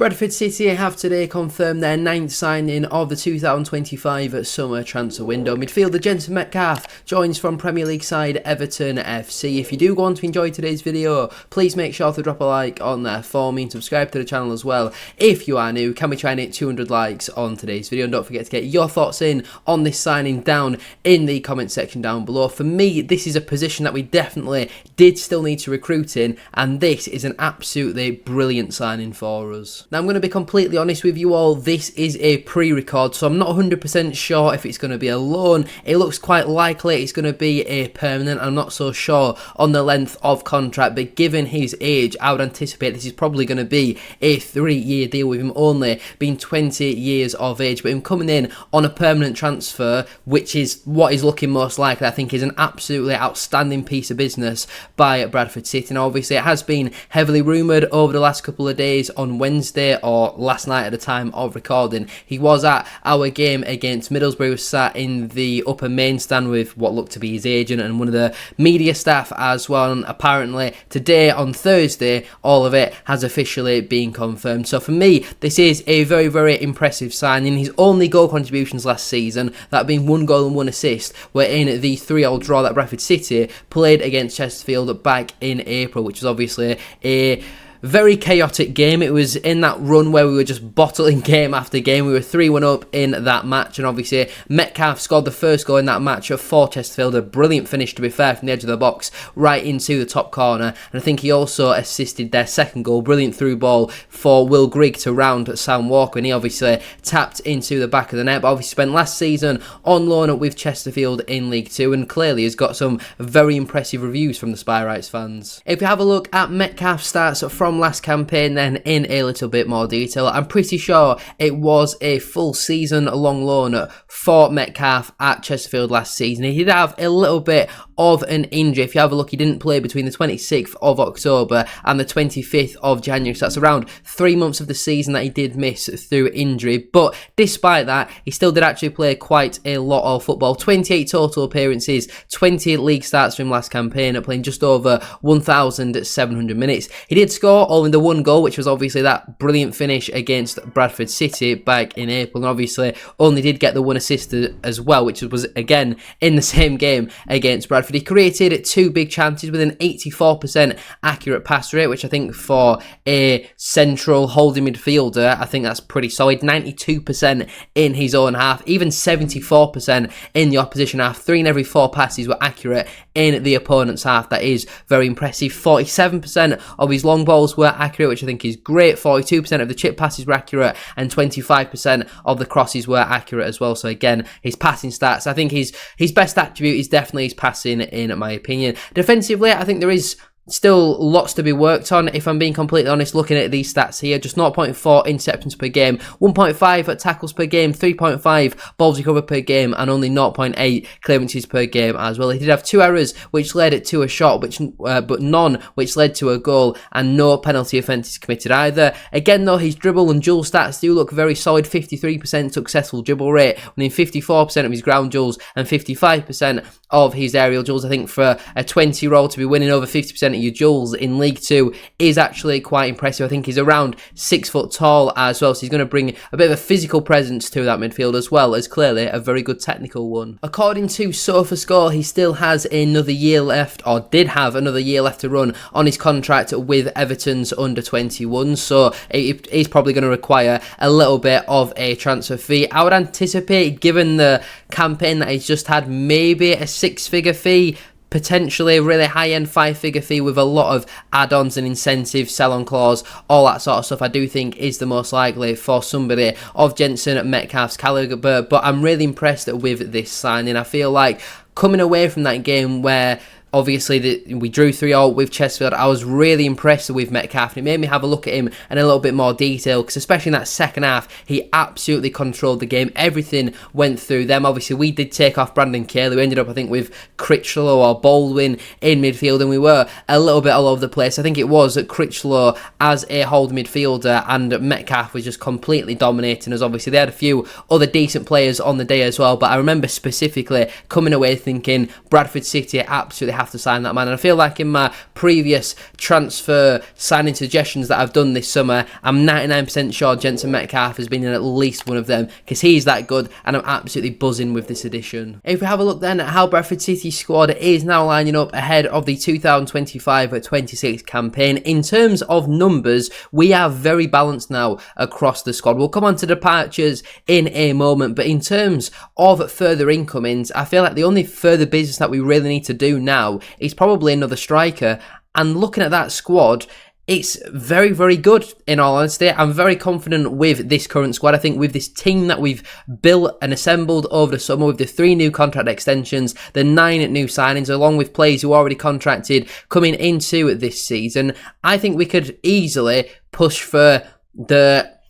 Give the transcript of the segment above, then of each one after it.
Bradford City have today confirmed their 9th signing of the 2025 summer transfer window. Midfielder Jenson Metcalfe joins from Premier League side Everton FC. If you do want to enjoy today's video, please make sure to drop a like on there for me and subscribe to the channel as well. If you are new, can we try and hit 200 likes on today's video? And don't forget to get your thoughts in on this signing down in the comment section down below. For me, this is a position that we definitely did still need to recruit in, and this is an absolutely brilliant signing for us. Now, I'm going to be completely honest with you all, this is a pre-record, so I'm not 100% sure if it's going to be a loan. It looks quite likely it's going to be a permanent. I'm not so sure on the length of contract, but given his age, I would anticipate this is probably going to be a 3-year deal, with him only being 20 years of age. But him coming in on a permanent transfer, which is what is looking most likely, I think is an absolutely outstanding piece of business by Bradford City. Now, obviously, it has been heavily rumoured over the last couple of days. On Wednesday, or last night at the time of recording, he was at our game against Middlesbrough. He was sat in the upper main stand with what looked to be his agent and one of the media staff as well. And apparently today, on Thursday, all of it has officially been confirmed. So for me, this is a very, very impressive signing. His only goal contributions last season, that being 1 goal and 1 assist, were in the 3-3 draw that Bradford City played against Chesterfield back in April, which was obviously a very chaotic game. It was in that run where we were just bottling game after game. We were 3-1 up in that match, and obviously Metcalfe scored the first goal in that match for Chesterfield. A brilliant finish, to be fair, from the edge of the box right into the top corner, and I think he also assisted their second goal. Brilliant through ball for Will Grigg to round Sam Walker, and he obviously tapped into the back of the net. But obviously spent last season on loan with Chesterfield in League 2, and clearly has got some very impressive reviews from the Spy Rights fans. If you have a look at Metcalfe's stats from last campaign then in a little bit more detail, I'm pretty sure it was a full season long loan for Metcalfe at Chesterfield last season. He did have a little bit of an injury. If you have a look, he didn't play between the 26th of October and the 25th of January, so that's around 3 months of the season that he did miss through injury. But despite that, he still did actually play quite a lot of football. 28 total appearances, 20 league starts from last campaign, playing just over 1,700 minutes. He did score only the 1 goal, which was obviously that brilliant finish against Bradford City back in April, and obviously only did get the 1 assist as well, which was again in the same game against Bradford. He created 2 big chances with an 84% accurate pass rate, which I think for a central holding midfielder, I think that's pretty solid. 92% in his own half, even 74% in the opposition half. 3 in every 4 passes were accurate in the opponent's half. That is very impressive. 47% of his long balls were accurate, which I think is great. 42% of the chip passes were accurate, and 25% of the crosses were accurate as well. So again, his passing stats, I think his best attribute is definitely his passing, in my opinion. Defensively, I think there is still lots to be worked on, if I'm being completely honest. Looking at these stats here, just 0.4 interceptions per game, 1.5 tackles per game, 3.5 balls recovered per game, and only 0.8 clearances per game as well. He did have 2 errors which led to a shot, but none which led to a goal, and no penalty offences committed either. Again though, his dribble and duel stats do look very solid. 53% successful dribble rate, winning 54% of his ground duels and 55% of his aerial duels. I think for a 20-year-old to be winning over 50% of your duels in League 2 is actually quite impressive. I think he's around 6 foot tall as well, so he's going to bring a bit of a physical presence to that midfield, as well as clearly a very good technical one. According to SofaScore, he still has another year left, or did have another year left to run on his contract with Everton's under 21, so he's probably going to require a little bit of a transfer fee. I would anticipate, given the campaign that he's just had, maybe a 6-figure fee, potentially a really high-end 5-figure fee with a lot of add-ons and incentives, sell-on clause, all that sort of stuff. I do think is the most likely for somebody of Jenson Metcalfe's calibre, but I'm really impressed with this signing. I feel like coming away from that game where obviously we drew 3-0 with Chesterfield, I was really impressed with Metcalfe, and it made me have a look at him in a little bit more detail, because especially in that second half, he absolutely controlled the game. Everything went through them. Obviously, we did take off Brandon Cayley. We ended up, I think, with Critchlow or Baldwin in midfield, and we were a little bit all over the place. I think it was Critchlow as a hold midfielder, and Metcalfe was just completely dominating us. Obviously, they had a few other decent players on the day as well, but I remember specifically coming away thinking Bradford City absolutely have to sign that man. And I feel like in my previous transfer signing suggestions that I've done this summer, I'm 99% sure Jenson Metcalfe has been in at least one of them, because he's that good, and I'm absolutely buzzing with this addition. If we have a look then at how Bradford City's squad is now lining up ahead of the 2025-26 campaign, in terms of numbers, we are very balanced now across the squad. We'll come on to departures in a moment, but in terms of further incomings, I feel like the only further business that we really need to do now is probably another striker. And looking at that squad, it's very, very good, in all honesty. I'm very confident with this current squad. I think with this team that we've built and assembled over the summer, with the 3 new contract extensions, the 9 new signings, along with players who are already contracted coming into this season, I think we could easily push for the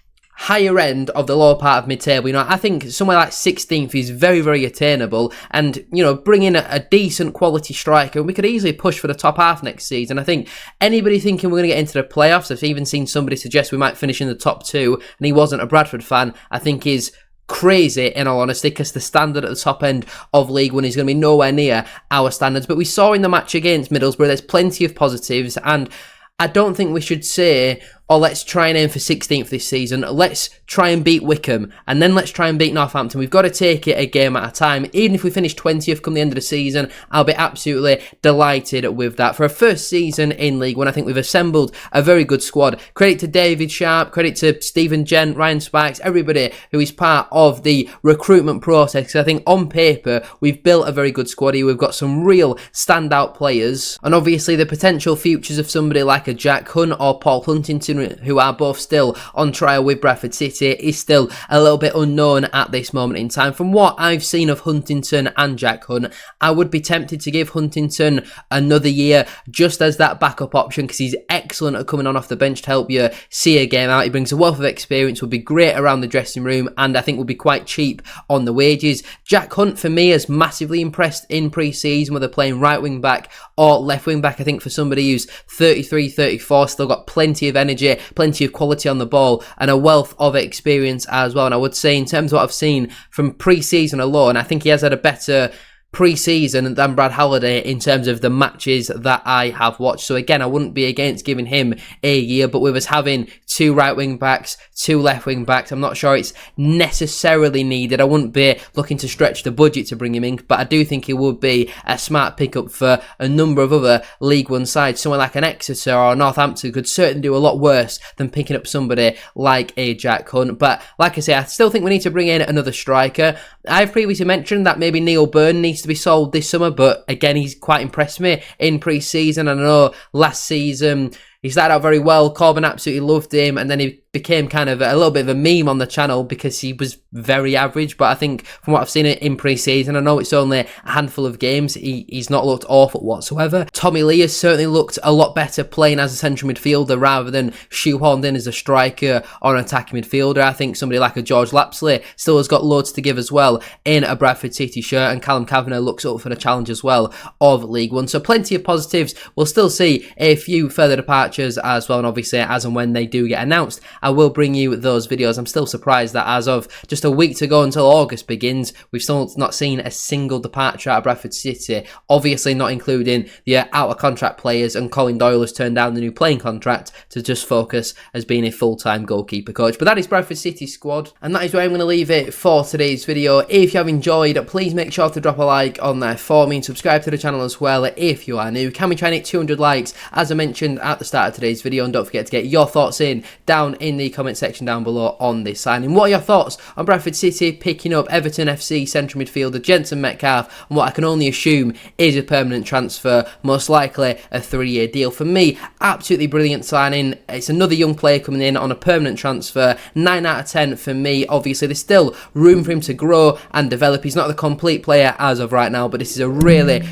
higher end of the lower part of mid-table. You know, I think somewhere like 16th is very, very attainable, and, you know, bring in a decent quality striker, we could easily push for the top half next season. I think anybody thinking we're going to get into the playoffs, I've even seen somebody suggest we might finish in the top 2, and he wasn't a Bradford fan, I think is crazy, in all honesty, because the standard at the top end of League One is going to be nowhere near our standards. But we saw in the match against Middlesbrough, there's plenty of positives, and I don't think we should say, oh, let's try and aim for 16th this season. Let's try and beat Wickham, and then let's try and beat Northampton. We've got to take it a game at a time. Even if we finish 20th come the end of the season, I'll be absolutely delighted with that. For a first season in League One, I think we've assembled a very good squad. Credit to David Sharp, credit to Stephen Gent, Ryan Sparks, everybody who is part of the recruitment process. 'Cause I think on paper, we've built a very good squad here. We've got some real standout players, and obviously the potential futures of somebody like a Jack Hunt or Paul Huntington, who are both still on trial with Bradford City, is still a little bit unknown at this moment in time. From what I've seen of Huntington and Jack Hunt, I would be tempted to give Huntington another year just as that backup option, because he's excellent at coming on off the bench to help you see a game out. He brings a wealth of experience, would be great around the dressing room, and I think would be quite cheap on the wages. Jack Hunt, for me, has massively impressed in pre-season, whether playing right wing back or left wing back. I think for somebody who's 33, 34, still got plenty of energy, plenty of quality on the ball, and a wealth of experience as well. And I would say, in terms of what I've seen from pre-season alone, I think he has had a better pre-season than Brad Halliday in terms of the matches that I have watched. So again, I wouldn't be against giving him a year, but with us having 2 right wing backs, 2 left wing backs, I'm not sure it's necessarily needed. I wouldn't be looking to stretch the budget to bring him in, but I do think he would be a smart pickup for a number of other League One sides. Someone like an Exeter or Northampton could certainly do a lot worse than picking up somebody like a Jack Hunt. But like I say, I still think we need to bring in another striker. I've previously mentioned that maybe Neil Byrne needs to be sold this summer, but again, he's quite impressed me in pre-season. I know last season he started out very well. Corbin absolutely loved him, and then he became kind of a little bit of a meme on the channel because he was very average. But I think from what I've seen in pre-season, I know it's only a handful of games, he's not looked awful whatsoever. Tommy Lee has certainly looked a lot better playing as a central midfielder rather than shoehorned in as a striker or an attacking midfielder. I think somebody like a George Lapsley still has got loads to give as well in a Bradford City shirt, and Callum Kavanagh looks up for the challenge as well of League One. So plenty of positives. We'll still see a few further departures as well, and obviously as and when they do get announced, I will bring you those videos. I'm still surprised that as of just a week to go until August begins, we've still not seen a single departure out of Bradford City, obviously not including the out of contract players, and Colin Doyle has turned down the new playing contract to just focus as being a full-time goalkeeper coach. But that is Bradford City's squad, and that is where I'm going to leave it for today's video. If you have enjoyed, please make sure to drop a like on there for me, and subscribe to the channel as well if you are new. Can we try and hit 200 likes as I mentioned at the start of today's video? And don't forget to get your thoughts in down in the comment section down below on this signing. What are your thoughts on Bradford City picking up Everton FC central midfielder Jenson Metcalfe, and what I can only assume is a permanent transfer, most likely a 3-year deal? For me, absolutely brilliant signing. It's another young player coming in on a permanent transfer. 9 out of 10 for me. Obviously there's still room for him to grow and develop. He's not the complete player as of right now, but this is a really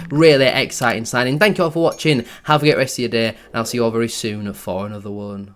exciting signing. Thank you all for watching. Have a great rest of your day, and I'll see you all very soon for another one.